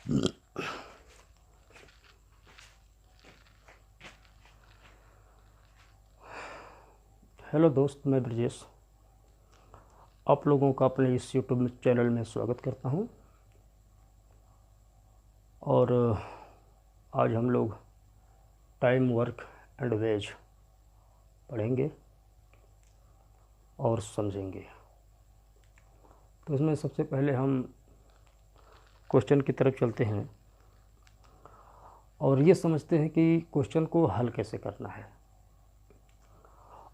Hello दोस्त, मैं ब्रजेश आप लोगों का अपने इस यूट्यूब चैनल में स्वागत करता हूं। और आज हम लोग टाइम, वर्क एंड वेज पढ़ेंगे और समझेंगे। तो इसमें सबसे पहले हम क्वेश्चन की तरफ चलते हैं और ये समझते हैं कि क्वेश्चन को हल कैसे करना है।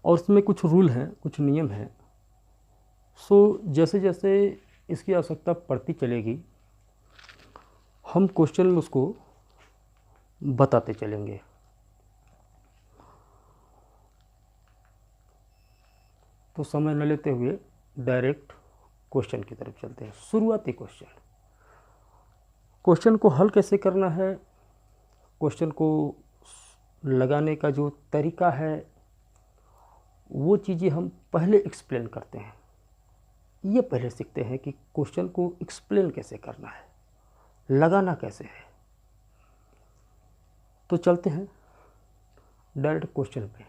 और इसमें कुछ रूल हैं, कुछ नियम हैं। जैसे जैसे इसकी आवश्यकता पड़ती चलेगी हम क्वेश्चन में उसको बताते चलेंगे। तो समय न लेते हुए डायरेक्ट क्वेश्चन की तरफ चलते हैं। शुरुआती क्वेश्चन को हल कैसे करना है, क्वेश्चन को लगाने का जो तरीका है, वो चीज़ें हम पहले एक्सप्लेन करते हैं। ये पहले सीखते हैं कि क्वेश्चन को एक्सप्लेन कैसे करना है, लगाना कैसे है। तो चलते हैं डायरेक्ट क्वेश्चन पे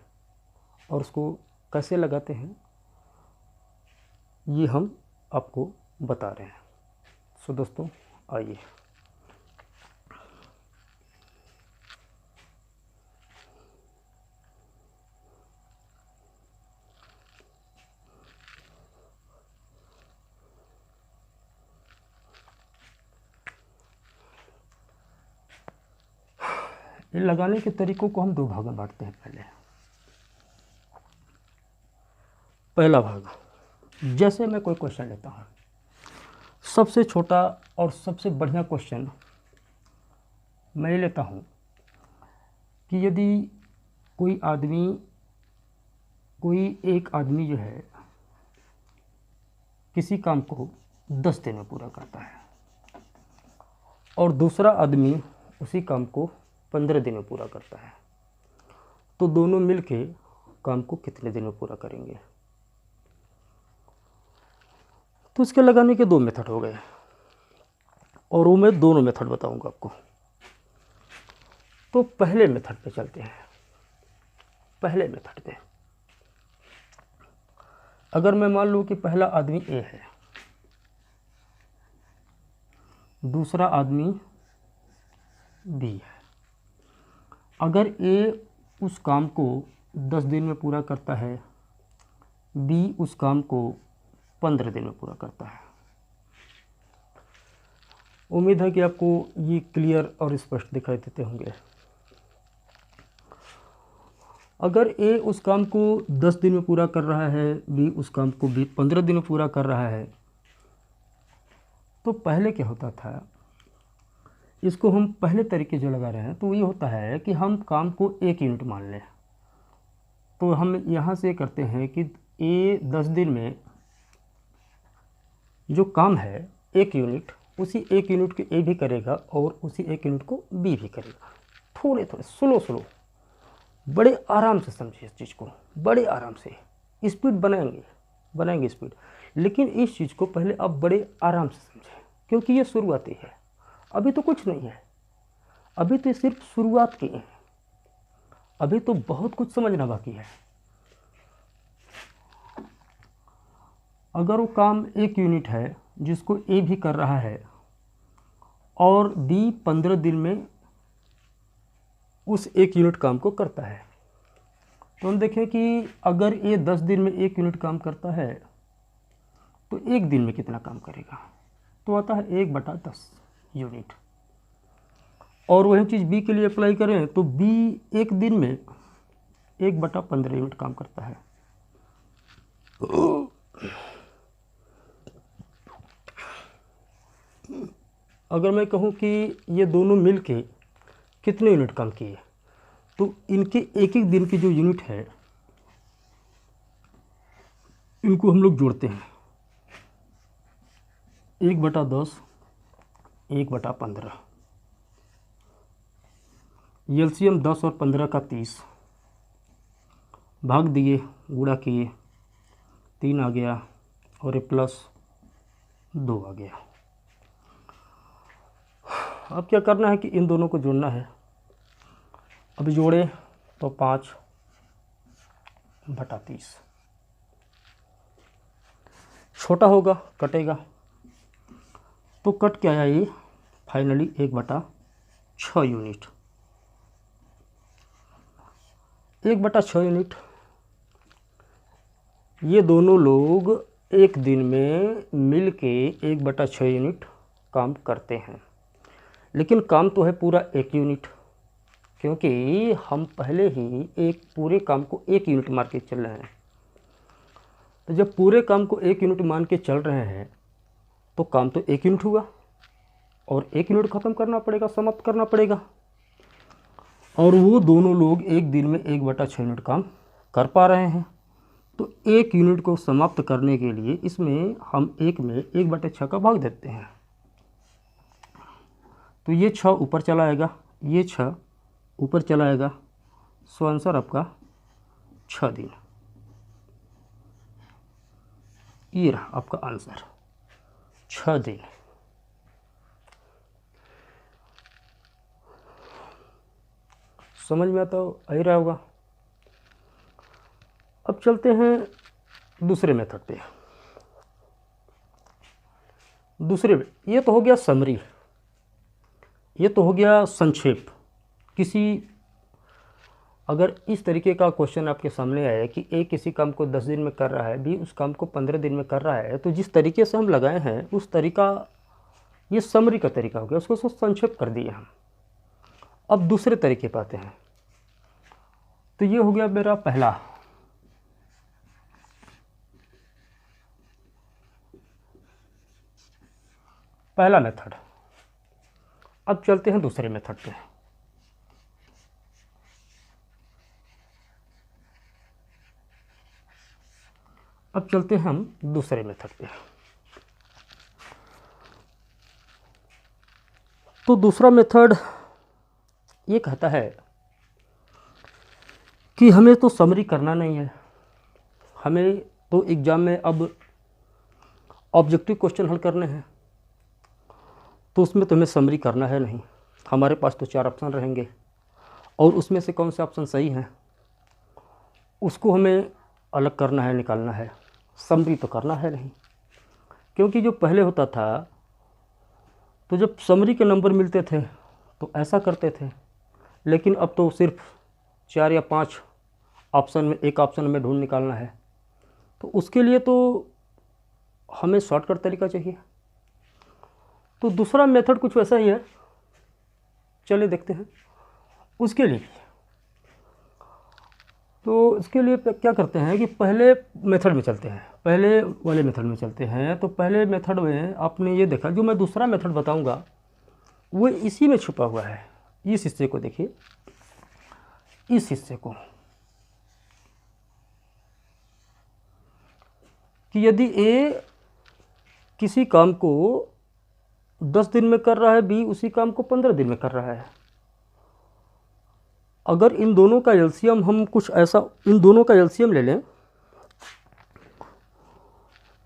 और उसको कैसे लगाते हैं ये हम आपको बता रहे हैं। दोस्तों आइए। इन लगाने के तरीकों को हम दो भाग में बांटते हैं। पहला भाग, जैसे मैं कोई क्वेश्चन लेता हूँ, सबसे छोटा और सबसे बढ़िया क्वेश्चन मैं लेता हूँ कि यदि कोई एक आदमी जो है किसी काम को 10 दिन में पूरा करता है और दूसरा आदमी उसी काम को 15 दिन में पूरा करता है, तो दोनों मिलके काम को कितने दिन में पूरा करेंगे? तो इसके लगाने के दो मेथड हो गए और वो मैं दोनों मेथड बताऊंगा आपको। तो पहले मेथड पे चलते हैं। पहले मेथड पे अगर मैं मान लूँ कि पहला आदमी ए है, दूसरा आदमी बी है। अगर ए उस काम को 10 दिन में पूरा करता है, बी उस काम को 15 दिन में पूरा करता है। उम्मीद है कि आपको ये क्लियर और स्पष्ट दिखाई देते होंगे। अगर ए उस काम को 10 दिन में पूरा कर रहा है, बी उस काम को भी 15 दिन में पूरा कर रहा है, तो पहले क्या होता था, इसको हम पहले तरीके जो लगा रहे हैं तो ये होता है कि हम काम को 1 यूनिट मान लें। तो हम यहाँ से करते हैं कि ए 10 दिन में जो काम है 1 यूनिट, उसी 1 यूनिट को ए भी करेगा और उसी 1 यूनिट को बी भी करेगा। थोड़े थोड़े स्लो बड़े आराम से समझिए इस चीज़ को, बड़े आराम से। स्पीड बनाएंगे स्पीड, लेकिन इस चीज़ को पहले आप बड़े आराम से समझें, क्योंकि ये शुरुआती है। अभी तो कुछ नहीं है, अभी तो सिर्फ शुरुआत की है, अभी तो बहुत कुछ समझना बाकी है। अगर वो काम 1 यूनिट है जिसको ए भी कर रहा है और बी 15 दिन में उस 1 यूनिट काम को करता है, तो हम देखें कि अगर ए 10 दिन में 1 यूनिट काम करता है तो 1 दिन में कितना काम करेगा? तो आता है 1/10 यूनिट। और वही चीज़ बी के लिए अप्लाई करें तो बी 1 दिन में 1/15 यूनिट काम करता है। अगर मैं कहूँ कि ये दोनों मिलके कितने यूनिट काम किए, तो इनके एक एक दिन की जो यूनिट है इनको हम लोग जोड़ते हैं। 1/10 1/15, एलसीएम 10 और 15 का 30, भाग दिए, गुणा किए, 3 आ गया और ये +2 आ गया। अब क्या करना है कि इन दोनों को जोड़ना है। अभी जोड़े तो 5/30 छोटा होगा, कटेगा तो कट क्या आया ये फाइनली 1/6 यूनिट। 1/6 यूनिट ये दोनों लोग एक दिन में मिल के 1/6 यूनिट काम करते हैं, लेकिन काम तो है पूरा 1 यूनिट, क्योंकि हम पहले ही एक पूरे काम को 1 यूनिट मार के चल रहे हैं। तो जब पूरे काम को 1 यूनिट मान के चल रहे हैं तो काम तो 1 यूनिट हुआ और 1 यूनिट ख़त्म करना पड़ेगा, समाप्त करना पड़ेगा। और वो दोनों लोग एक दिन में 1/6 यूनिट काम कर पा रहे हैं। तो 1 यूनिट को समाप्त करने के लिए इसमें हम 1 में 1/6 का भाग देते हैं। तो ये 6 ऊपर चला आएगा, ये 6 ऊपर चला आएगा। सो आंसर आपका 6 दिन। ये रहा आपका आंसर 6 दिन। समझ में आता आ ही रहा होगा। अब चलते हैं दूसरे मेथड पे। ये तो हो गया समरी, ये तो हो गया संक्षेप। अगर इस तरीके का क्वेश्चन आपके सामने आया कि ए किसी काम को 10 दिन में कर रहा है, बी उस काम को 15 दिन में कर रहा है, तो जिस तरीके से हम लगाए हैं उस तरीका, ये समरी का तरीका हो गया, उसको संक्षेप कर दिया हम। अब दूसरे तरीके पे आते हैं। तो ये हो गया मेरा पहला मेथड। अब चलते हैं दूसरे मेथड पे। अब चलते हैं हम दूसरे मेथड पे। तो दूसरा मेथड ये कहता है कि हमें तो समरी करना नहीं है, हमें तो एग्ज़ाम में अब ऑब्जेक्टिव क्वेश्चन हल करने हैं, तो उसमें तो हमें समरी करना है नहीं। हमारे पास तो 4 ऑप्शन रहेंगे और उसमें से कौन से ऑप्शन सही हैं उसको हमें अलग करना है, निकालना है। समरी तो करना है नहीं, क्योंकि जो पहले होता था तो जब समरी के नंबर मिलते थे तो ऐसा करते थे, लेकिन अब तो सिर्फ 4 या 5 ऑप्शन में एक ऑप्शन में ढूंढ निकालना है। तो उसके लिए तो हमें शॉर्टकट तरीका चाहिए। तो दूसरा मेथड कुछ वैसा ही है, चलिए देखते हैं उसके लिए। तो इसके लिए क्या करते हैं कि पहले मेथड में चलते हैं, पहले वाले मेथड में चलते हैं। तो पहले मेथड में आपने ये देखा, जो मैं दूसरा मेथड बताऊंगा वो इसी में छुपा हुआ है। इस हिस्से को देखिए, इस हिस्से को, कि यदि ए किसी काम को 10 दिन में कर रहा है, बी उसी काम को 15 दिन में कर रहा है। अगर इन दोनों का एलसीएम हम कुछ ऐसा, इन दोनों का एलसीएम ले लें,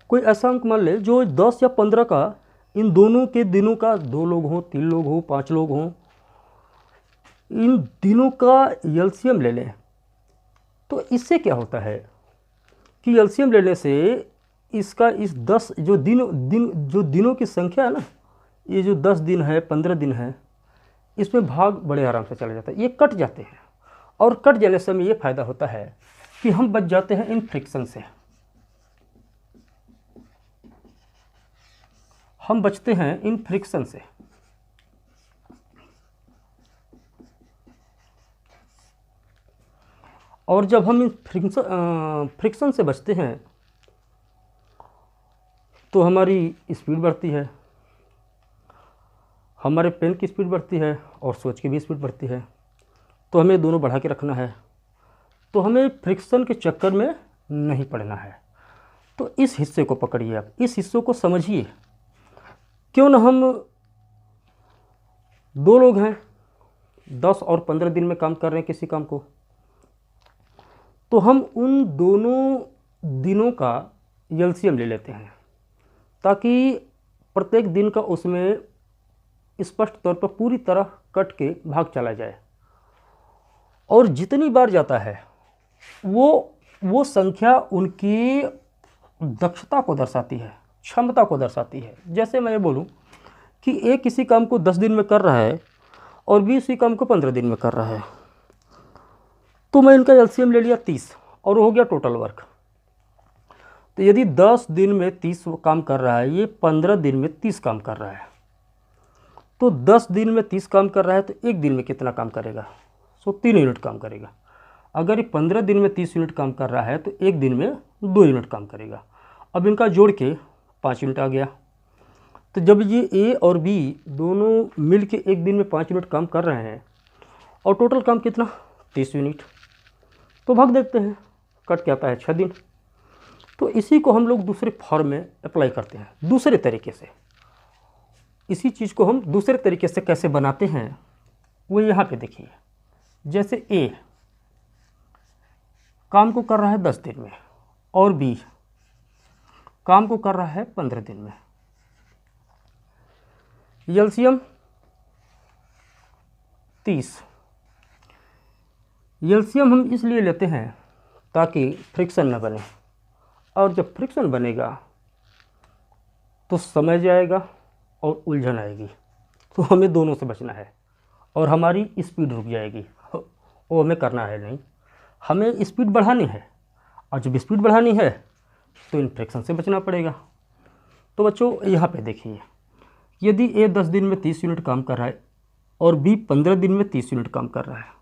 कोई ऐसा अंक मान ले जो 10 या 15 का, इन दोनों के दिनों का 2 लोग हों, 3 लोग हों, 5 लोग हों, इन दिनों का एलसीएम ले लें, तो इससे क्या होता है कि एलसीएम लेने से इसका इस 10 जो दिनों की संख्या है ना, ये जो 10 दिन है, 15 दिन है, इसमें भाग बड़े आराम से चला जाता है, ये कट जाते हैं। और कट जाने से हमें ये फ़ायदा होता है कि हम बच जाते हैं इन फ्रिक्शन से, हम बचते हैं इन फ्रिक्शन से। और जब हम इन फ्रिक्शन से बचते हैं तो हमारी स्पीड बढ़ती है, हमारे पेन की स्पीड बढ़ती है और सोच की भी स्पीड बढ़ती है। तो हमें दोनों बढ़ा के रखना है, तो हमें फ्रिक्शन के चक्कर में नहीं पड़ना है। तो इस हिस्से को पकड़िए आप, इस हिस्से को समझिए। क्यों ना हम 2 लोग हैं, 10 और 15 दिन में काम कर रहे हैं किसी काम को, तो हम उन दोनों दिनों का एलसीएम ले लेते हैं, ताकि प्रत्येक दिन का उसमें स्पष्ट तौर पर पूरी तरह कट के भाग चला जाए, और जितनी बार जाता है वो संख्या उनकी दक्षता को दर्शाती है, क्षमता को दर्शाती है। जैसे मैं ये बोलूँ कि ए किसी काम को 10 दिन में कर रहा है और बी उसी काम को 15 दिन में कर रहा है, तो मैं इनका एलसीएम ले लिया 30 और हो गया टोटल वर्क। तो यदि 10 दिन में 30 काम कर रहा है, ये 15 दिन में 30 काम कर रहा है, तो 10 दिन में 30 काम कर रहा है तो एक दिन में कितना काम करेगा? 3 यूनिट काम करेगा। अगर ये 15 दिन में 30 यूनिट काम कर रहा है तो एक दिन में 2 यूनिट काम करेगा। अब इनका जोड़ के 5 यूनिट आ गया। तो जब ये ए और बी दोनों मिल के एक दिन में 5 यूनिट काम कर रहे हैं और टोटल काम कितना? 30 यूनिट। तो भाग देखते हैं, कट क्या आता है? 6 दिन। तो इसी को हम लोग दूसरे फॉर्म में अप्लाई करते हैं, दूसरे तरीके से। इसी चीज़ को हम दूसरे तरीके से कैसे बनाते हैं वो यहाँ पे देखिए। जैसे ए काम को कर रहा है 10 दिन में और बी काम को कर रहा है 15 दिन में। एलसीएम 30। एलसीएम हम इसलिए लेते हैं ताकि फ्रिक्शन न बने, और जब फ्रिक्शन बनेगा तो समय जाएगा और उलझन आएगी। तो हमें दोनों से बचना है और हमारी स्पीड रुक जाएगी, वो हमें करना है नहीं। हमें स्पीड बढ़ानी है, और जब स्पीड बढ़ानी है तो इन फ्रिक्शन से बचना पड़ेगा। तो बच्चों यहाँ पे देखिए, यदि ए 10 दिन में 30 यूनिट काम कर रहा है और बी 15 दिन में 30 यूनिट काम कर रहा है,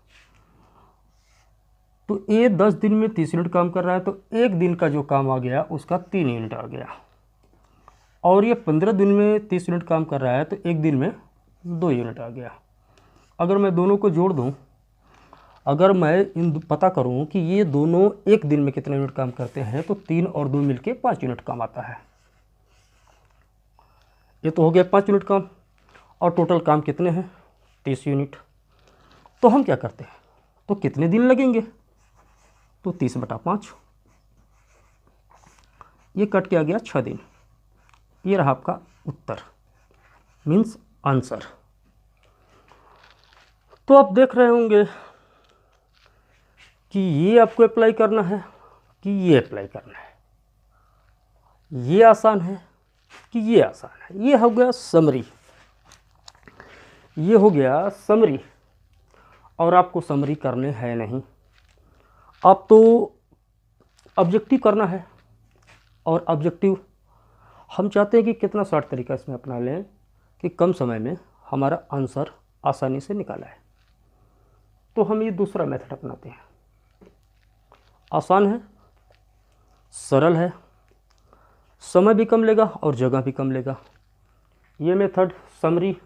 तो ए 10 दिन में 30 यूनिट काम कर रहा है तो एक दिन का जो काम आ गया उसका 3 यूनिट आ गया, और ये 15 दिन में 30 यूनिट काम कर रहा है तो एक दिन में 2 यूनिट आ गया। अगर मैं दोनों को जोड़ दूं, अगर मैं इन पता करूं कि ये दोनों एक दिन में कितने यूनिट काम करते हैं, तो 3 और 2 मिलके 5 यूनिट काम आता है। ये तो हो गया 5 यूनिट काम, और टोटल काम कितने हैं? 30 यूनिट। तो हम क्या करते हैं, तो कितने दिन लगेंगे? तो 30/5, ये कट के आ गया 6 दिन। ये रहा आपका उत्तर, मीन्स आंसर। तो आप देख रहे होंगे कि ये आपको अप्लाई करना है कि ये अप्लाई करना है, ये आसान है कि ये आसान है। ये हो गया समरी, ये हो गया समरी, और आपको समरी करने है नहीं, आप तो ऑब्जेक्टिव करना है। और ऑब्जेक्टिव हम चाहते हैं कि कितना शॉर्ट तरीका इसमें अपना लें कि कम समय में हमारा आंसर आसानी से निकाला है। तो हम ये दूसरा मेथड अपनाते हैं, आसान है, सरल है, समय भी कम लेगा और जगह भी कम लेगा। ये मेथड समरी,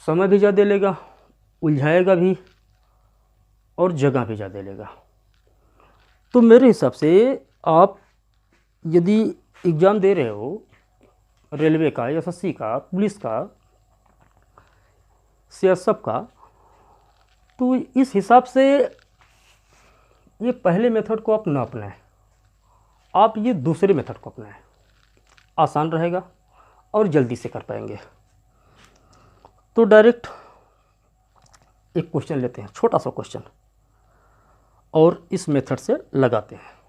समय भी ज़्यादा लेगा, उलझाएगा भी और जगह भी ज़्यादा लेगा। तो मेरे हिसाब से आप यदि एग्ज़ाम दे रहे हो रेलवे का, एसएससी का, पुलिस का, सीएसएफ का, तो इस हिसाब से ये पहले मेथड को आप ना अपनाएं, आप ये दूसरे मेथड को अपनाएं, आसान रहेगा और जल्दी से कर पाएंगे। तो डायरेक्ट एक क्वेश्चन लेते हैं, छोटा सा क्वेश्चन, और इस मेथड से लगाते हैं।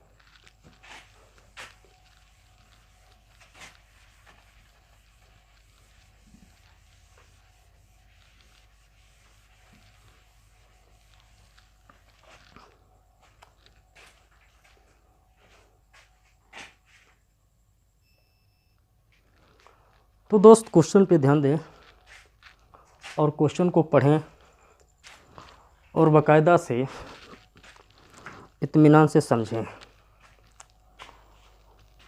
तो दोस्त क्वेश्चन पे ध्यान दें और क्वेश्चन को पढ़ें और बाकायदा से इत्मीनान से समझें,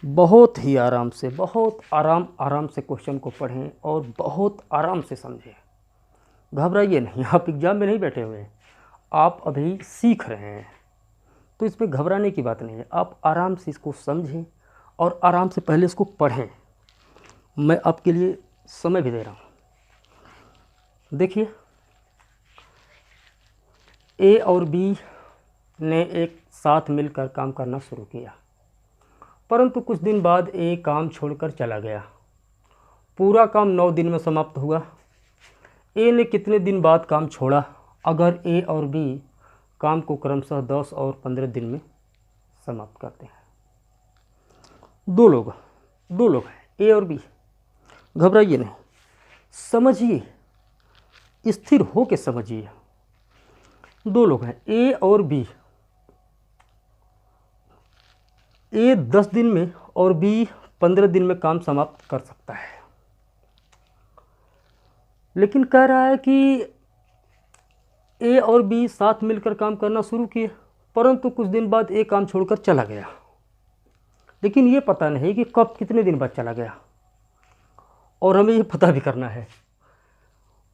बहुत ही आराम से, बहुत आराम से क्वेश्चन को पढ़ें और बहुत आराम से समझें। घबराइए नहीं, आप एग्ज़ाम में नहीं बैठे हुए हैं, आप अभी सीख रहे हैं, तो इसमें घबराने की बात नहीं है। आप आराम से इसको समझें और आराम से पहले इसको पढ़ें। मैं आपके लिए समय भी दे रहा हूँ। देखिए, ए और बी ने एक साथ मिलकर काम करना शुरू किया, परंतु कुछ दिन बाद ए काम छोड़कर चला गया। पूरा काम 9 दिन में समाप्त हुआ। ए ने कितने दिन बाद काम छोड़ा? अगर ए और बी काम को क्रमशः 10 और 15 दिन में समाप्त करते हैं। दो लोग हैं, ए और बी। घबराइए नहीं, समझिए, स्थिर हो के समझिए। दो लोग हैं, ए और बी। ए 10 दिन में और बी 15 दिन में काम समाप्त कर सकता है, लेकिन कह रहा है कि ए और बी साथ मिलकर काम करना शुरू किए, परंतु कुछ दिन बाद ए काम छोड़कर चला गया, लेकिन ये पता नहीं कि कब, कितने दिन बाद चला गया, और हमें ये पता भी करना है।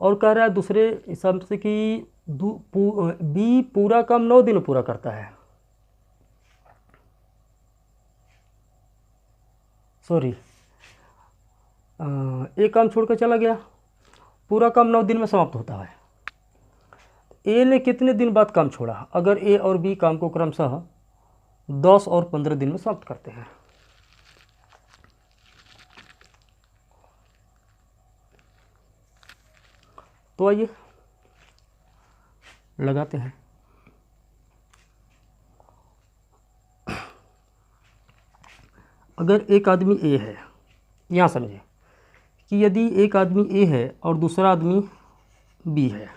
और कह रहा है दूसरे हिसाब से कि बी पूरा काम 9 दिन में पूरा करता है। सॉरी, एक काम छोड़कर चला गया, पूरा काम 9 दिन में समाप्त होता है। ए ने कितने दिन बाद काम छोड़ा? अगर ए और बी काम को क्रमशः 10 और 15 दिन में समाप्त करते हैं। तो आइए लगाते हैं। अगर एक आदमी ए है, यहाँ समझे कि यदि एक आदमी ए है और दूसरा आदमी बी है,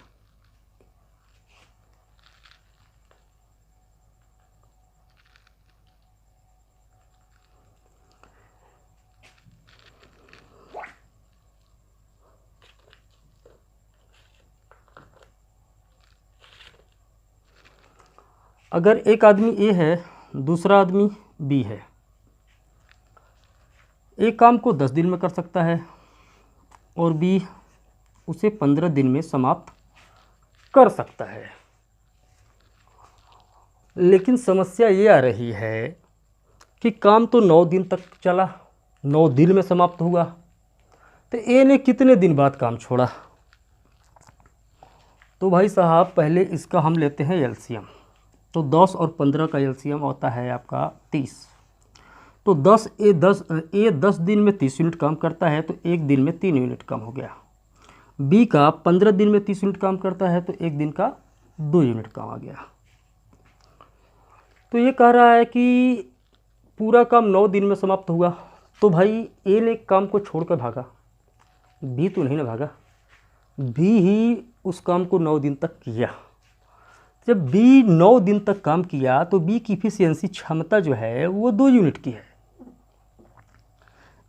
अगर एक आदमी ए है, दूसरा आदमी बी है, ए काम को 10 दिन में कर सकता है और बी उसे 15 दिन में समाप्त कर सकता है। लेकिन समस्या ये आ रही है कि काम तो 9 दिन तक चला, 9 दिन में समाप्त हुआ, तो ए ने कितने दिन बाद काम छोड़ा? तो भाई साहब पहले इसका हम लेते हैं एलसीएम। तो 10 और 15 का एलसीएम होता है आपका 30। तो 10 दिन में 30 यूनिट काम करता है, तो एक दिन में 3 यूनिट काम हो गया। बी का 15 दिन में 30 यूनिट काम करता है, तो एक दिन का 2 यूनिट काम आ गया। तो ये कह रहा है कि पूरा काम 9 दिन में समाप्त हुआ। तो भाई ए ने काम को छोड़कर भागा, बी तो नहीं ना भागा, बी ही उस काम को 9 दिन तक किया। जब बी 9 दिन तक काम किया तो बी की इफिशियंसी, क्षमता जो है वो 2 यूनिट की है।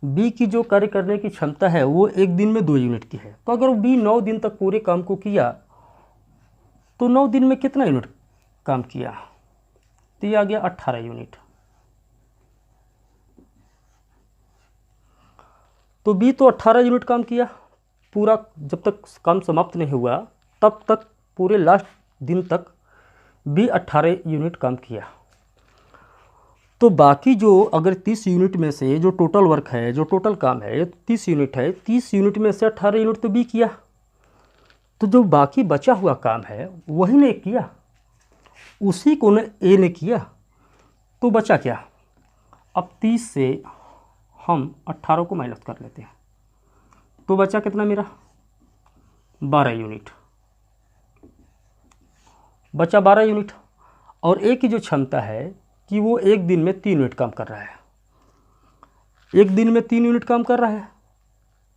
बी की जो कार्य करने की क्षमता है वो एक दिन में 2 यूनिट की है। तो अगर बी 9 दिन तक पूरे काम को किया तो 9 दिन में कितना यूनिट काम किया? तो ये आ गया 18 यूनिट। तो बी तो 18 यूनिट काम किया पूरा, जब तक काम समाप्त नहीं हुआ तब तक, पूरे लास्ट दिन तक बी 18 यूनिट काम किया। तो बाकी जो, अगर 30 यूनिट में से जो टोटल वर्क है, जो टोटल काम है 30 यूनिट है, 30 यूनिट में से 18 यूनिट तो बी किया, तो जो बाकी बचा हुआ काम है वही ने किया, उसी को ने ए ने किया। तो बचा क्या? अब 30 से हम 18 को माइनस कर लेते हैं, तो बचा कितना मेरा? 12 यूनिट बचा, 12 यूनिट। और ए की जो क्षमता है कि वो एक दिन में 3 यूनिट काम कर रहा है, एक दिन में 3 यूनिट काम कर रहा है,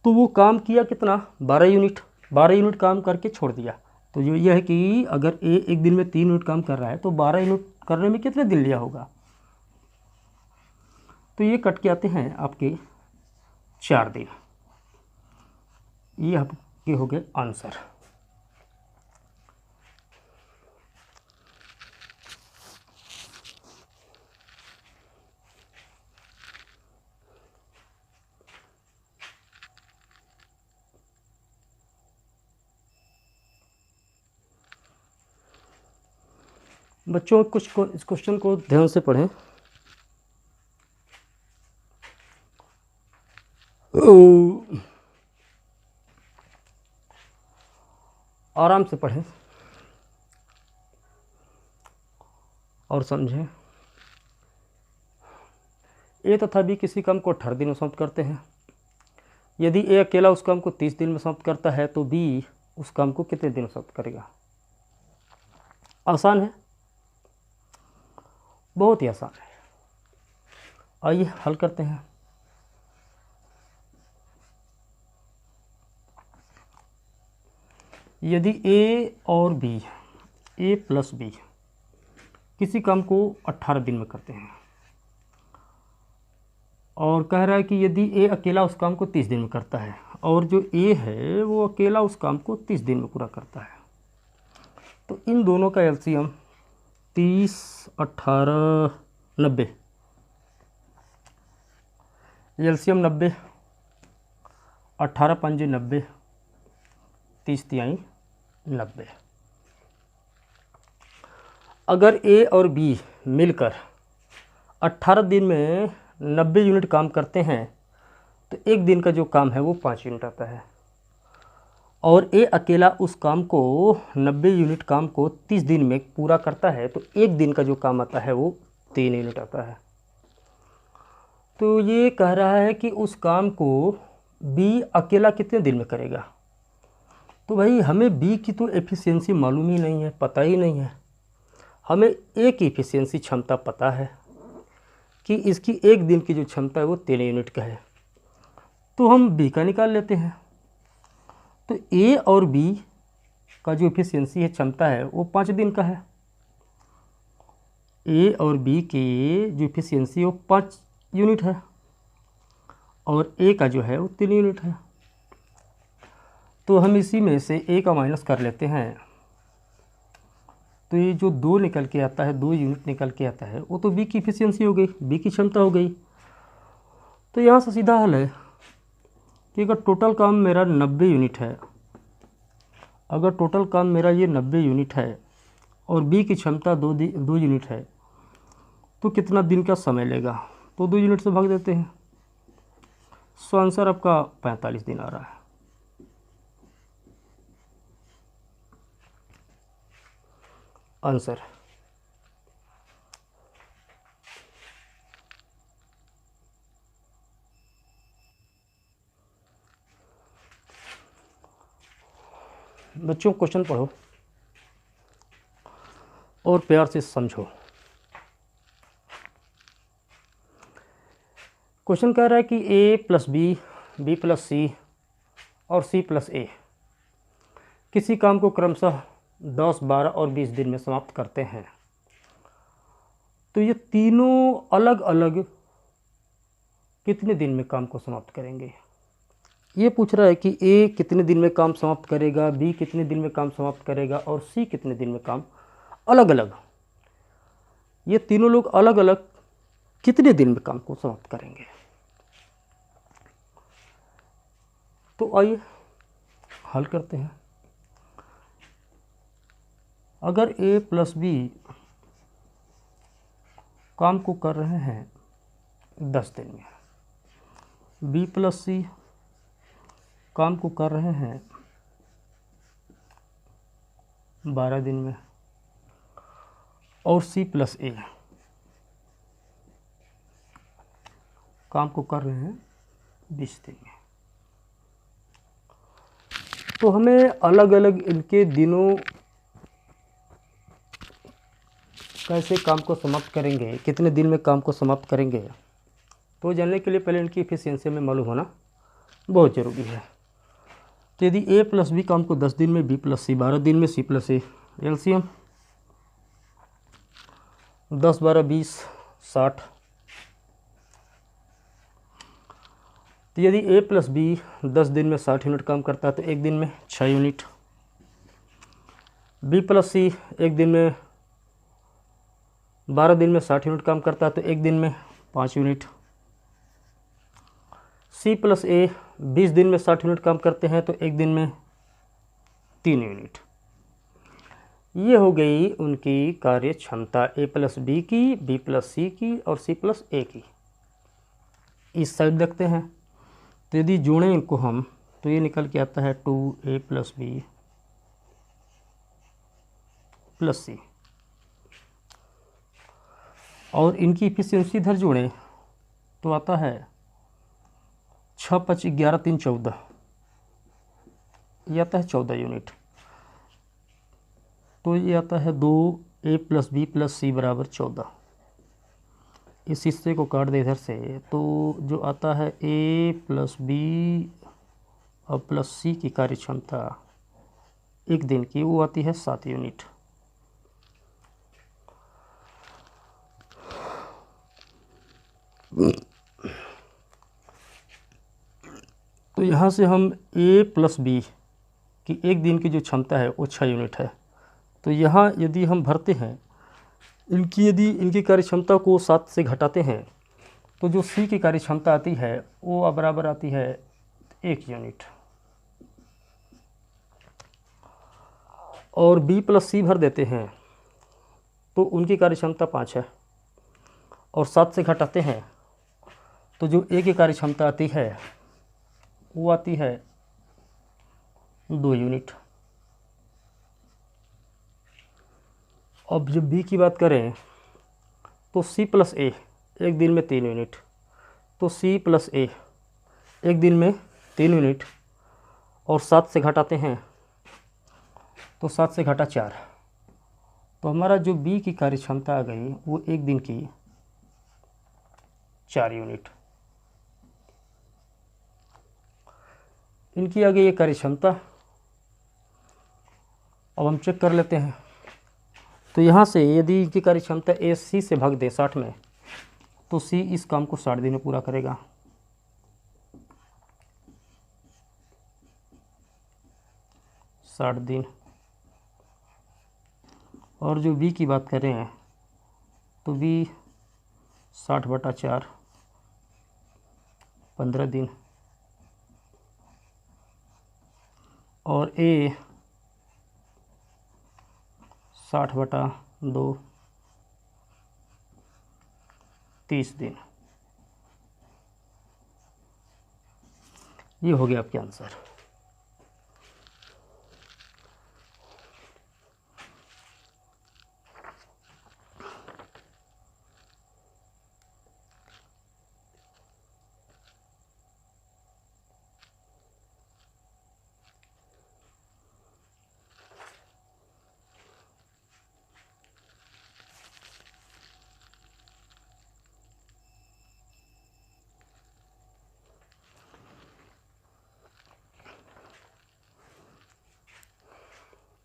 तो वो काम किया कितना? 12 यूनिट। 12 यूनिट काम करके छोड़ दिया। तो जो यह है कि अगर ए एक दिन में 3 यूनिट काम कर रहा है तो 12 यूनिट करने में कितने दिन लिया होगा? तो ये कट के आते हैं आपके 4 दिन। ये आपके हो गए आंसर। बच्चों कुछ को इस क्वेश्चन को ध्यान से पढ़ें। आराम से पढ़ें और समझें। ए तथा बी किसी काम को 18 दिन में समाप्त करते हैं। यदि ए अकेला उस काम को 30 दिन में समाप्त करता है तो बी उस काम को कितने दिन में समाप्त करेगा। आसान है, बहुत ही आसान है। आइए हल करते हैं। यदि ए और बी, ए प्लस बी किसी काम को 18 दिन में करते हैं और कह रहा है कि यदि ए अकेला उस काम को 30 दिन में करता है और जो ए है वो अकेला उस काम को 30 दिन में पूरा करता है, तो इन दोनों का एलसीएम 30, 18, 90, एलसीएम 90, 18 पंजे 90, 30 तिहाई 90। अगर ए और बी मिलकर 18 दिन में 90 यूनिट काम करते हैं तो एक दिन का जो काम है वो 5 यूनिट आता है, और ए अकेला उस काम को 90 यूनिट काम को 30 दिन में पूरा करता है तो एक दिन का जो काम आता है वो 3 यूनिट आता है। तो ये कह रहा है कि उस काम को बी अकेला कितने दिन में करेगा। तो भाई हमें बी की तो एफिशिएंसी मालूम ही नहीं है, पता ही नहीं है। हमें ए की एफिशिएंसी क्षमता पता है कि इसकी एक दिन की जो क्षमता है वो 3 यूनिट का है, तो हम बी का निकाल लेते हैं। तो ए और बी का जो एफिशिएंसी है, क्षमता है, वो 5 दिन का है। ए और बी के जो एफिशिएंसी है वो 5 यूनिट है और ए का जो है वो 3 यूनिट है। तो हम इसी में से ए का माइनस कर लेते हैं, तो ये जो 2 निकल के आता है, 2 यूनिट निकल के आता है, वो तो बी की एफिशिएंसी हो गई, बी की क्षमता हो गई। तो यहाँ से सीधा हल है कि अगर टोटल काम मेरा 90 यूनिट है, अगर टोटल काम मेरा ये 90 यूनिट है और बी की क्षमता 2 यूनिट है, तो कितना दिन का समय लेगा। तो 2 यूनिट से भाग देते हैं, सो आंसर आपका 45 दिन आ रहा है। आंसर बच्चों क्वेश्चन पढ़ो और प्यार से समझो। क्वेश्चन कह रहा है कि ए प्लस बी, बी प्लस सी और सी प्लस ए किसी काम को क्रमशः 10, 12 और 20 दिन में समाप्त करते हैं। तो ये तीनों अलग अलग कितने दिन में काम को समाप्त करेंगे। ये पूछ रहा है कि ए कितने दिन में काम समाप्त करेगा, बी कितने दिन में काम समाप्त करेगा और सी कितने दिन में काम, अलग अलग ये तीनों लोग अलग अलग कितने दिन में काम को समाप्त करेंगे। तो आइए हल करते हैं। अगर ए प्लस बी काम को कर रहे हैं 10 दिन में, बी प्लस सी काम को कर रहे हैं 12 दिन में और सी प्लस ए काम को कर रहे हैं 20 दिन में, तो हमें अलग अलग इनके दिनों कैसे काम को समाप्त करेंगे, कितने दिन में काम को समाप्त करेंगे, तो जानने के लिए पहले इनकी एफिशिएंसी में मालूम होना बहुत ज़रूरी है। तो यदि ए प्लस बी काम को 10 दिन में, बी प्लस सी 12 दिन में, सी प्लस ए, एलसीएम 10, 12, 20, 60। तो यदि ए प्लस बी 10 दिन में 60 यूनिट काम करता है तो एक दिन में 6 यूनिट, बी प्लस सी एक दिन में 12 दिन में 60 यूनिट काम करता है तो एक दिन में 5 यूनिट, सी प्लस ए 20 दिन में 60 यूनिट काम करते हैं तो एक दिन में 3 यूनिट। ये हो गई उनकी कार्य क्षमता ए प्लस बी की, बी प्लस सी की और सी प्लस ए की। इस साइड देखते हैं, तो यदि जोड़ें इनको हम तो ये निकल के आता है 2a प्लस बी प्लस सी, और इनकी इफिशियंसी इधर जोड़ें तो आता है 6×5 = 11, 3 = 14, ये आता है 14 यूनिट। तो ये आता है 2a + b + c = 14। इस हिस्से को काट दे इधर से, तो जो आता है a + b और +c की कार्यक्षमता एक दिन की, वो आती है 7 यूनिट। तो यहाँ से हम a + b की एक दिन की जो क्षमता है वो 6 यूनिट है। तो यहाँ यदि हम भरते हैं यदि इनकी कार्यक्षमता को 7 से घटाते हैं, तो जो C की कार्यक्षमता आती है वो बराबर आती है 1 यूनिट। और B + C भर देते हैं तो उनकी कार्यक्षमता 5 है, और 7 से घटाते हैं तो जो A की कार्यक्षमता आती है वो आती है 2 यूनिट। अब जब B की बात करें तो C + A एक दिन में 3 यूनिट, तो C + A एक दिन में 3 यूनिट, और 7 से घटाते हैं तो 7 से घटा 4, तो हमारा जो B की कार्यक्षमता आ गई वो एक दिन की 4 यूनिट। इनकी आ गई ये कार्यक्षमता। अब हम चेक कर लेते हैं। तो यहाँ से यदि इनकी कार्यक्षमता A C से भाग दे 60 में, तो C इस काम को 60 दिन में पूरा करेगा। दिन। और जो B की बात करें तो B 60/4 15 दिन, और A 60/2 30 दिन। ये हो गया आपके आंसर।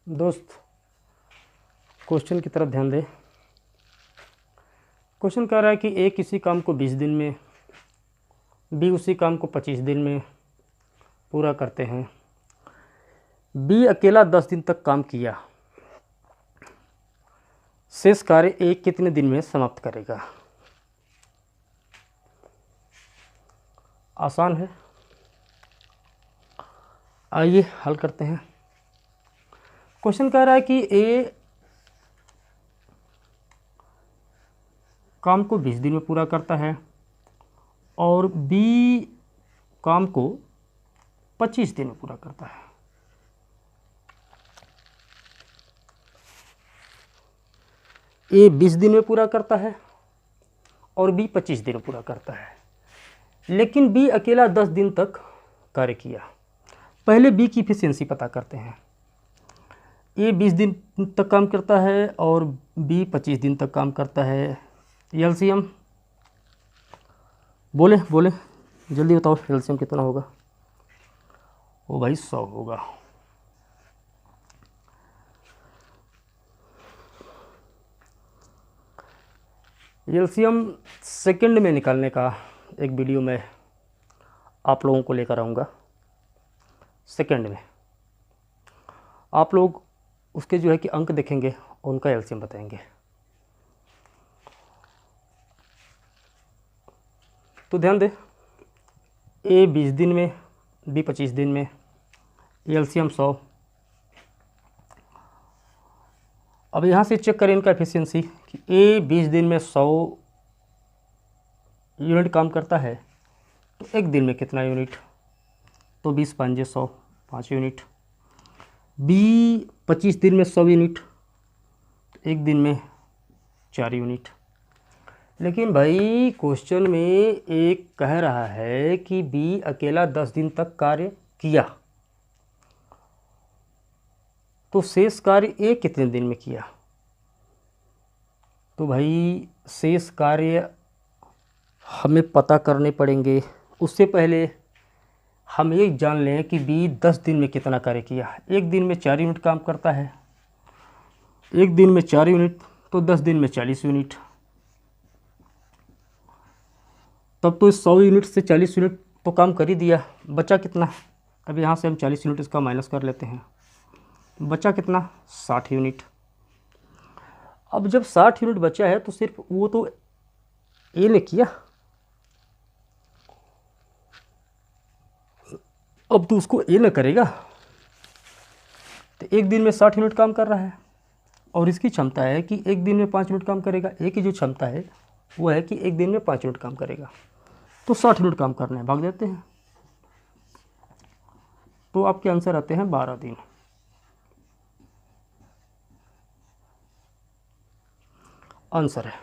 दोस्त, क्वेश्चन की तरफ ध्यान दें। क्वेश्चन कह रहा है कि A किसी काम को 20 दिन में, B उसी काम को 25 दिन में पूरा करते हैं। B अकेला 10 दिन तक काम किया, शेष कार्य A कितने दिन में समाप्त करेगा? आसान है, आइए हल करते हैं। क्वेश्चन कह रहा है कि A काम को 20 दिन में पूरा करता है और B काम को 25 दिन में पूरा करता है। A 20 दिन में पूरा करता है और B 25 दिन में पूरा करता है, लेकिन B अकेला 10 दिन तक कार्य किया। पहले B की इफिशियंसी पता करते हैं। A 20 दिन तक काम करता है और B 25 दिन तक काम करता है। एलसीएम बोले जल्दी बताओ, एलसीएम कितना होगा? ओ भाई 100 होगा। एलसीएम सेकंड में निकालने का एक वीडियो में आप लोगों को लेकर आऊँगा। सेकंड में आप लोग उसके जो है कि अंक देखेंगे और उनका एलसीएम बताएंगे। तो ध्यान दें, A 20 दिन में, B 25 दिन में, एलसीएम 100। अब यहाँ से चेक करें इनका एफिशिएंसी कि A 20 दिन में 100 यूनिट काम करता है, तो एक दिन में कितना यूनिट? तो 20 × 5 = 100, 5 यूनिट। B 25 दिन में 100 यूनिट, तो एक दिन में 4 यूनिट। लेकिन भाई क्वेश्चन में एक कह रहा है कि बी अकेला 10 दिन तक कार्य किया, तो शेष कार्य ए कितने दिन में किया? तो भाई शेष कार्य हमें पता करने पड़ेंगे। उससे पहले हम ये जान लें कि बी 10 दिन में कितना कार्य किया। एक दिन में 4 यूनिट काम करता है, एक दिन में 4 यूनिट, तो 10 दिन में 40 यूनिट। तब तो 100 यूनिट से 40 यूनिट तो काम कर ही दिया। बचा कितना? अब यहाँ से हम 40 यूनिट इसका माइनस कर लेते हैं। बचा कितना? 60 यूनिट। अब जब 60 यूनिट बचा है तो सिर्फ वो तो ए ने किया, अब तो उसको ए न करेगा। तो एक दिन में 60 यूनिट काम कर रहा है और इसकी क्षमता है कि एक दिन में 5 यूनिट काम करेगा। ए की जो क्षमता है वो है कि एक दिन में 5 यूनिट काम करेगा, तो 60 यूनिट काम करना है, भाग देते हैं। तो आपके आंसर आते हैं 12 दिन। आंसर है।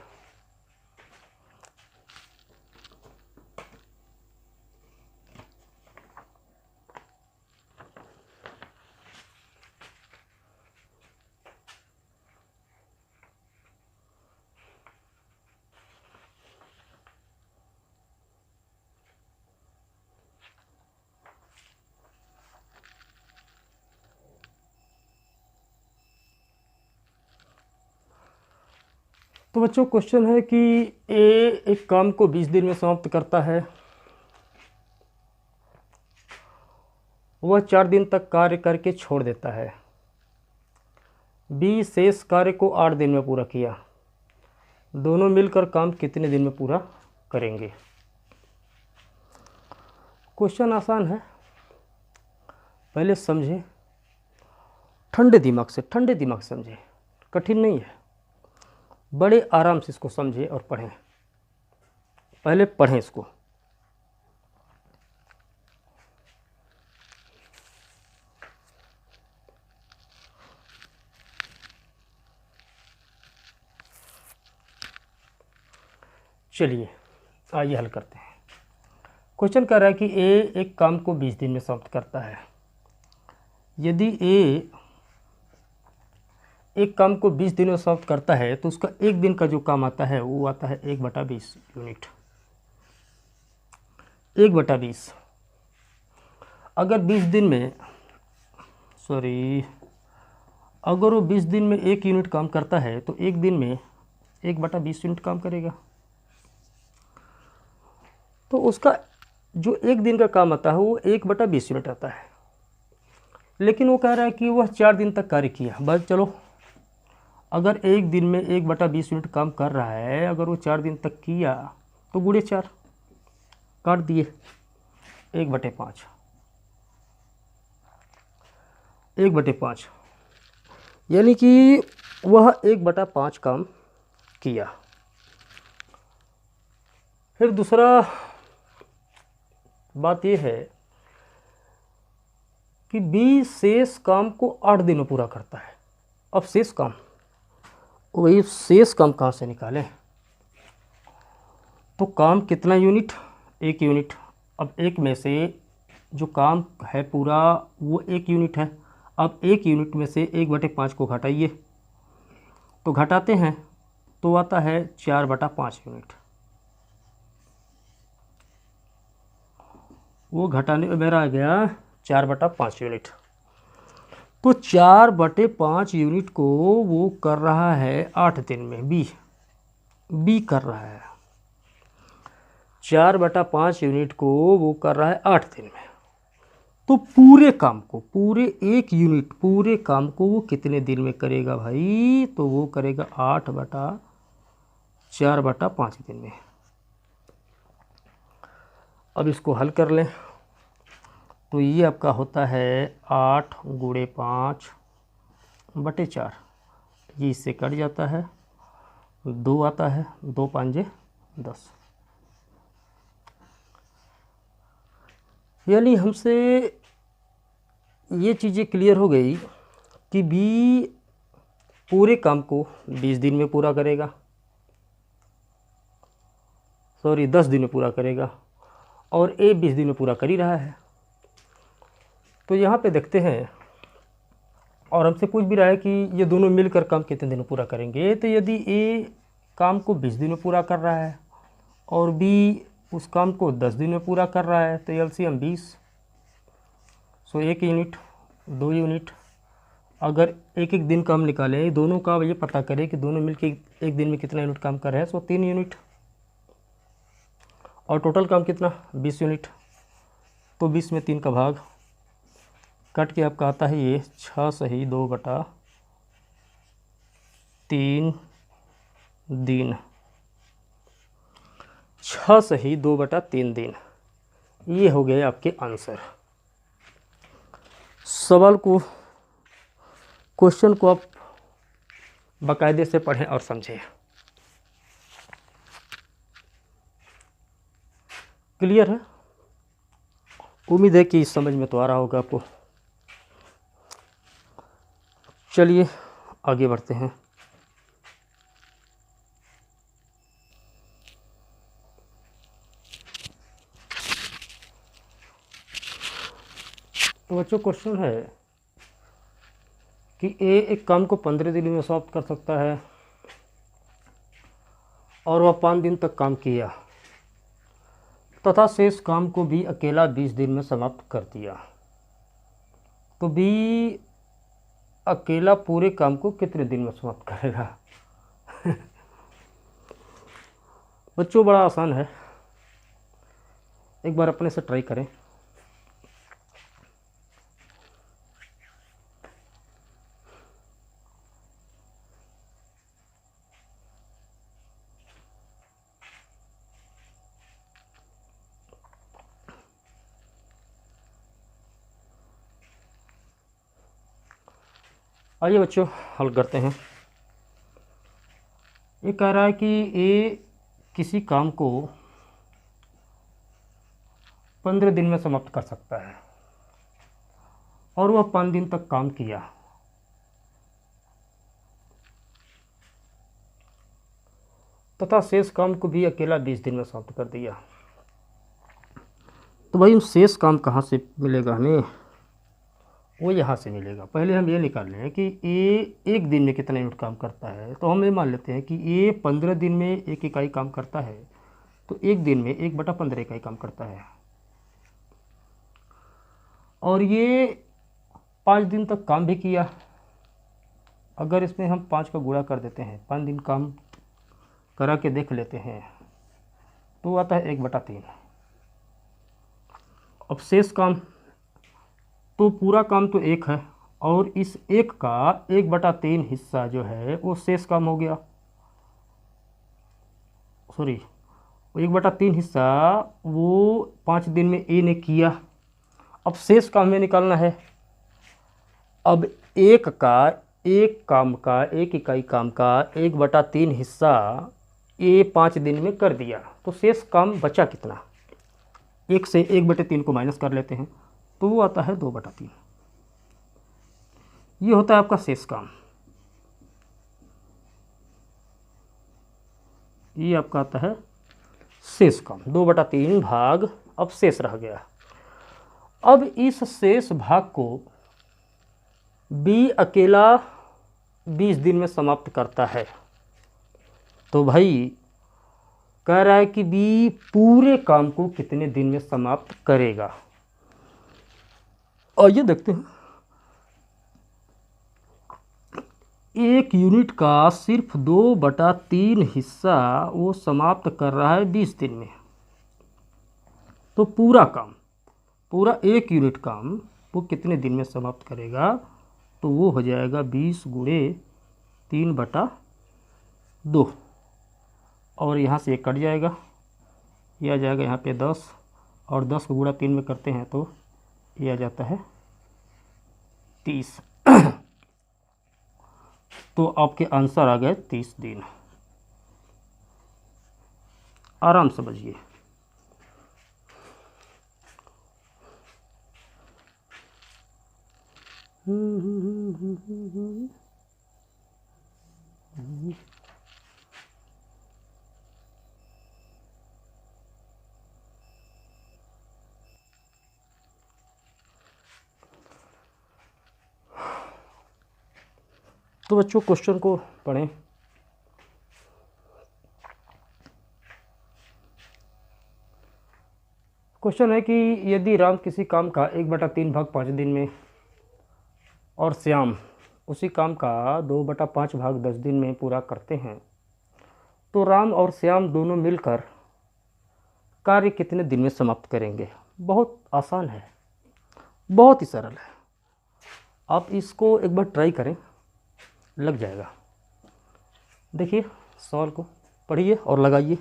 तो बच्चों क्वेश्चन है कि ए एक काम को 20 दिन में समाप्त करता है, वह 4 दिन तक कार्य करके छोड़ देता है। बी शेष कार्य को 8 दिन में पूरा किया, दोनों मिलकर काम कितने दिन में पूरा करेंगे? क्वेश्चन आसान है, पहले समझें, ठंडे दिमाग से समझें, कठिन नहीं है। बड़े आराम से इसको समझें और पढ़ें। पहले पढ़ें इसको। चलिए आइए हल करते हैं। क्वेश्चन कह रहा है कि ए एक काम को 20 दिन में समाप्त करता है। यदि ए एक काम को 20 दिन में समाप्त करता है तो उसका एक दिन का जो काम आता है वो आता है 1/20 यूनिट। 1/20 अगर 20 दिन में अगर वो 20 दिन में 1 यूनिट काम करता है तो एक दिन में 1/20 यूनिट काम करेगा। तो उसका जो एक दिन का काम आता है वो 1/20 यूनिट आता है। लेकिन वो कह रहा है कि वह 4 दिन तक कार्य किया। बस चलो, अगर एक दिन में 1/20 यूनिट काम कर रहा है, अगर वो 4 दिन तक किया तो गुणे 4 काट दिए, 1/5 1/5 यानी कि वह 1/5 काम किया। फिर दूसरा बात यह है कि बी शेष काम को 8 दिन में पूरा करता है। अब शेष काम, वही शेष काम कहाँ से निकालें? तो काम कितना यूनिट? 1 यूनिट। अब एक में से जो काम है पूरा वो 1 यूनिट है। अब 1 यूनिट में से 1/5 को घटाइए, तो घटाते हैं तो आता है 4/5 यूनिट। वो घटाने में मेरा आ गया 4/5 यूनिट। तो 4/5 यूनिट को वो कर रहा है 8 दिन में। बी कर रहा है 4/5 यूनिट को वो कर रहा है 8 दिन में। तो पूरे काम को, पूरे 1 यूनिट पूरे काम को वो कितने दिन में करेगा भाई? तो वो करेगा 4/5 दिन में। अब इसको हल कर लें तो ये आपका होता है 8 × 5/4। ये इससे कट जाता है, 2 आता है, 2 × 5 = 10। यानी हमसे ये चीज़ें क्लियर हो गई कि बी पूरे काम को 20 दिन में पूरा करेगा। सॉरी 10 दिन में पूरा करेगा, और ए 20 दिन में पूरा कर ही रहा है। तो यहाँ पे देखते हैं, और हमसे पूछ भी रहा है कि ये दोनों मिलकर काम कितने दिन में पूरा करेंगे। तो यदि ए काम को 20 दिन में पूरा कर रहा है और बी उस काम को 10 दिन में पूरा कर रहा है, तो एलसीएम 20। सो 1 यूनिट 2 यूनिट, अगर एक एक दिन काम निकालें, दोनों का ये पता करें कि दोनों मिलकर एक दिन में कितना यूनिट काम कर रहे हैं, सो 3 यूनिट, और टोटल काम कितना 20 यूनिट। तो 20 में 3 का भाग कट के आपका आता है ये 6 सही 2/3 दिन, 6 सही 2/3 दिन। ये हो गए आपके आंसर। सवाल को, क्वेश्चन को आप बाकायदे से पढ़ें और समझें। क्लियर है? उम्मीद है कि समझ में तो आ रहा होगा आपको। चलिए आगे बढ़ते हैं। तो बच्चों क्वेश्चन है कि ए एक काम को 15 दिन में समाप्त कर सकता है और वह 5 दिन तक काम किया तथा शेष काम को भी अकेला 20 दिन में समाप्त कर दिया। तो बी अकेला पूरे काम को कितने दिन में समाप्त करेगा? बच्चों बड़ा आसान है, एक बार अपने से ट्राई करें। आइए बच्चों हल करते हैं। ये कह रहा है कि ए किसी काम को 15 दिन में समाप्त कर सकता है और वह 5 दिन तक काम किया तथा शेष काम को भी अकेला 20 दिन में समाप्त कर दिया। तो भाई शेष काम कहाँ से मिलेगा हमें? वो यहाँ से मिलेगा। पहले हम ये निकाल लें कि ए एक दिन में कितना यूनिट काम करता है। तो हम ये मान लेते हैं कि ए 15 दिन में 1 इकाई काम करता है, तो एक दिन में 1/15 इकाई काम करता है, और ये 5 दिन तक काम भी किया। अगर इसमें हम 5 का गुणा कर देते हैं, 5 दिन काम करा के देख लेते हैं, तो आता है 1/3। अब शेष काम, तो पूरा काम तो 1 है और इस 1 का 1/3 हिस्सा जो है वो शेष काम हो गया। सॉरी, 1/3 हिस्सा वो 5 दिन में ए ने किया। अब शेष काम में निकालना है। अब 1 काम का 1 इकाई काम का 1/3 हिस्सा ए 5 दिन में कर दिया, तो शेष काम बचा कितना? 1 से 1/3 को माइनस कर लेते हैं, तो वो आता है 2/3। ये होता है आपका शेष काम। ये आपका आता है शेष काम, 2/3 भाग अब शेष रह गया। अब इस शेष भाग को बी अकेला 20 दिन में समाप्त करता है। तो भाई कह रहा है कि बी पूरे काम को कितने दिन में समाप्त करेगा। आइए देखते हैं। 1 यूनिट का सिर्फ 2/3 हिस्सा वो समाप्त कर रहा है 20 दिन में। तो पूरा 1 यूनिट काम वो कितने दिन में समाप्त करेगा? तो वो हो जाएगा 20 × 3/2, और यहाँ से 1 कट जाएगा, ये आ जाएगा यहाँ पे 10, और 10 को गुणा 3 में करते हैं तो ये आ जाता है 30। तो आपके आंसर आ गए 30 दिन। आराम से समझिए। तो बच्चों क्वेश्चन को पढ़ें। क्वेश्चन है कि यदि राम किसी काम का 1/3 भाग 5 दिन में और श्याम उसी काम का 2/5 भाग 10 दिन में पूरा करते हैं, तो राम और श्याम दोनों मिलकर कार्य कितने दिन में समाप्त करेंगे। बहुत आसान है, बहुत ही सरल है। आप इसको एक बार ट्राई करें, लग जाएगा। देखिए सवाल को पढ़िए और लगाइए।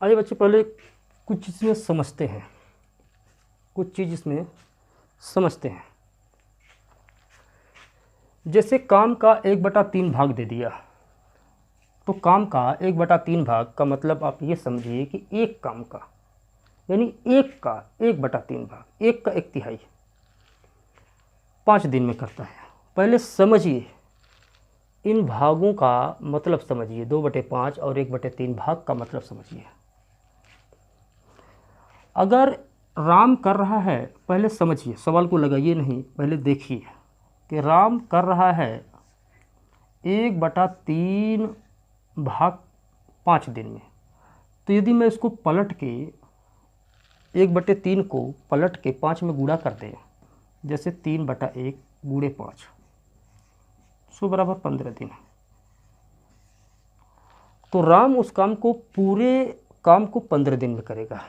आइए बच्चे पहले कुछ इसमें समझते हैं, कुछ चीज़ इसमें समझते हैं। जैसे काम का 1/3 भाग दे दिया, तो काम का 1/3 भाग का मतलब आप ये समझिए कि एक काम का, यानी एक का 1/3 भाग, एक का 1/3 5 दिन में करता है। पहले समझिए, इन भागों का मतलब समझिए, 2/5 और 1/3 भाग का मतलब समझिए। अगर राम कर रहा है, पहले समझिए, सवाल को लगाइए नहीं, पहले देखिए कि राम कर रहा है 1/3 भाग 5 दिन में। तो यदि मैं इसको पलट के 1/3 को पलट के 5 में गुणा कर दें, जैसे 3/1 गुणे 5, सो बराबर 15 दिन। तो राम उस काम को, पूरे काम को 15 दिन में करेगा।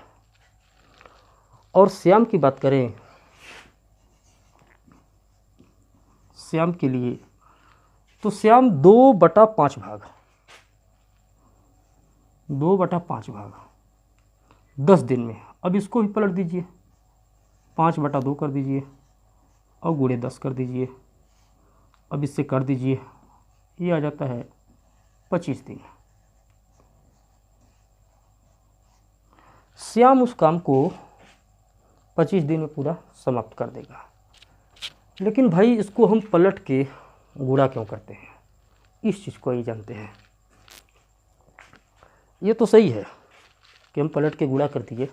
और श्याम की बात करें, श्याम के लिए, तो श्याम 2/5 भाग 10 दिन में। अब इसको भी पलट दीजिए, 5/2 कर दीजिए और गुणे 10 कर दीजिए। अब इससे कर दीजिए, ये आ जाता है 25 दिन। श्याम उस काम को 25 दिन में पूरा समाप्त कर देगा। लेकिन भाई इसको हम पलट के गुणा क्यों करते हैं, इस चीज़ को ही जानते हैं। ये तो सही है कि हम पलट के गुणा कर दिए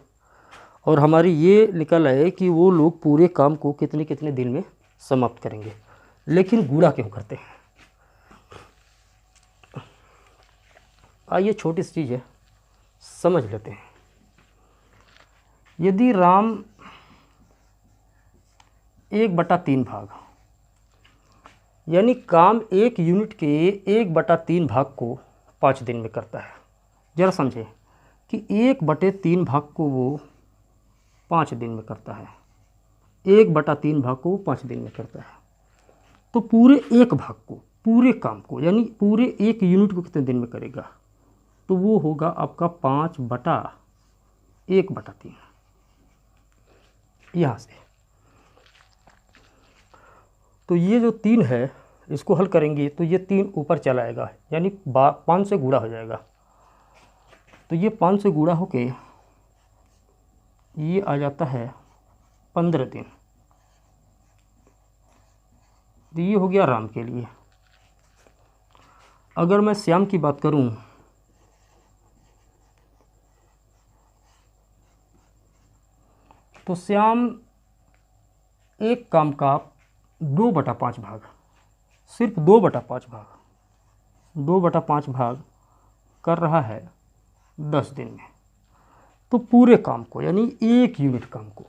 और हमारी ये निकल आए कि वो लोग पूरे काम को कितने कितने दिन में समाप्त करेंगे, लेकिन गुणा क्यों करते हैं। आइए छोटी सी चीज़ है, समझ लेते हैं। यदि राम 1/3 भाग, यानी काम 1 यूनिट के 1/3 भाग को 5 दिन में करता है। जरा समझें कि 1/3 भाग को वो 5 दिन में करता है, 1/3 भाग को वो 5 दिन में करता है। तो पूरे एक भाग को, पूरे काम को, यानी पूरे 1 यूनिट को कितने दिन में करेगा, तो वो होगा आपका 5/1/3। यहाँ से तो ये जो 3 है, इसको हल करेंगे तो ये 3 ऊपर चला आएगा, यानी 5 से गुणा हो जाएगा। तो ये 5 से गुणा होके ये आ जाता है 15 दिन। तो ये हो गया राम के लिए। अगर मैं श्याम की बात करूं, तो श्याम एक काम का 2/5 भाग, सिर्फ 2/5 भाग कर रहा है 10 दिन में। तो पूरे काम को, यानी 1 यूनिट काम को,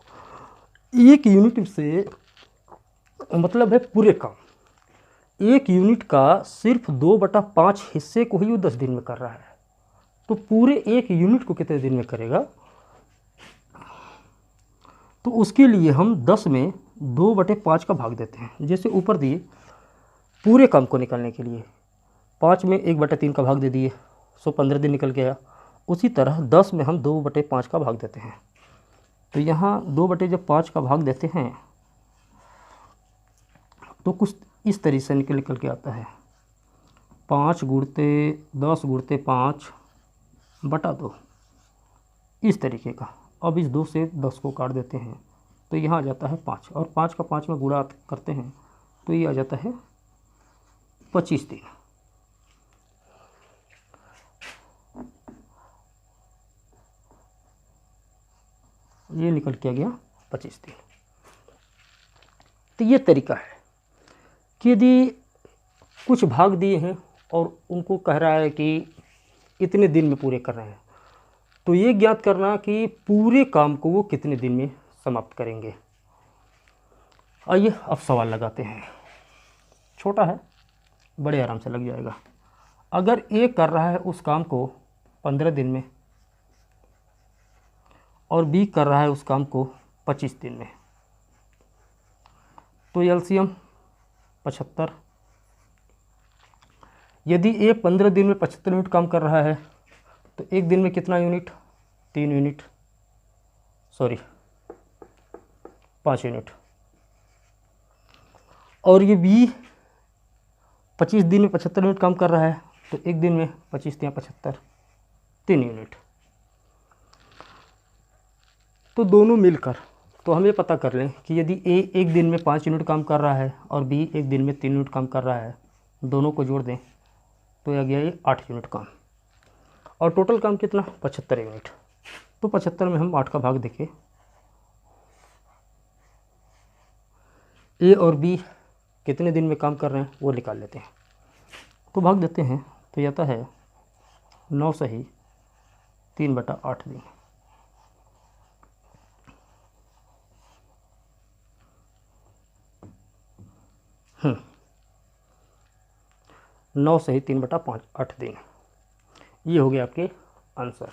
1 यूनिट से मतलब है पूरे काम, 1 यूनिट का सिर्फ 2/5 हिस्से को ही वो 10 दिन में कर रहा है। तो पूरे 1 यूनिट को कितने दिन में करेगा, तो उसके लिए हम 10 में 2/5 का भाग देते हैं। जैसे ऊपर दिए पूरे काम को निकालने के लिए 5 में 1/3 का भाग दे दिए, सो 15 दिन निकल गया। उसी तरह 10 में हम 2/5 का भाग देते हैं। तो यहाँ 2/5 का भाग देते हैं तो कुछ इस तरीके से निकल के आता है, 5 गुणते 10 गुणते 5/2, इस तरीके का। अब इस 2 से 10 को काट देते हैं तो यहाँ आ जाता है 5, और 5 का 5 में गुणा करते हैं तो ये आ जाता है 25 दिन। ये निकल के आ गया 25 दिन। तो ये तरीका है कि यदि कुछ भाग दिए हैं और उनको कह रहा है कि इतने दिन में पूरे कर रहे हैं, तो ये ज्ञात करना कि पूरे काम को वो कितने दिन में समाप्त करेंगे। आइए अब सवाल लगाते हैं। छोटा है, बड़े आराम से लग जाएगा। अगर ए कर रहा है उस काम को 15 दिन में और बी कर रहा है उस काम को 25 दिन में, तो एलसीएम 75। यदि ए 15 दिन में 75 यूनिट काम कर रहा है तो एक दिन में कितना यूनिट? 3 unit, sorry 5 unit. और ये बी 25 दिन में 75 यूनिट काम कर रहा है तो एक दिन में 25 या 75, 3 यूनिट। तो दोनों मिलकर तो हम ये पता कर लें कि यदि ए एक दिन में 5 यूनिट काम कर रहा है और बी एक दिन में 3 यूनिट काम कर रहा है, दोनों को जोड़ दें तो आ गया ये 8 यूनिट काम। और टोटल काम कितना? 75 यूनिट। तो 75 में हम 8 का भाग देखें, ए और बी कितने दिन में काम कर रहे हैं वो निकाल लेते हैं। तो भाग देते हैं तो ये आता है 9 सही 3/8 दिन। हम्म, 9 सही 3/8 दिन। ये हो गया आपके आंसर।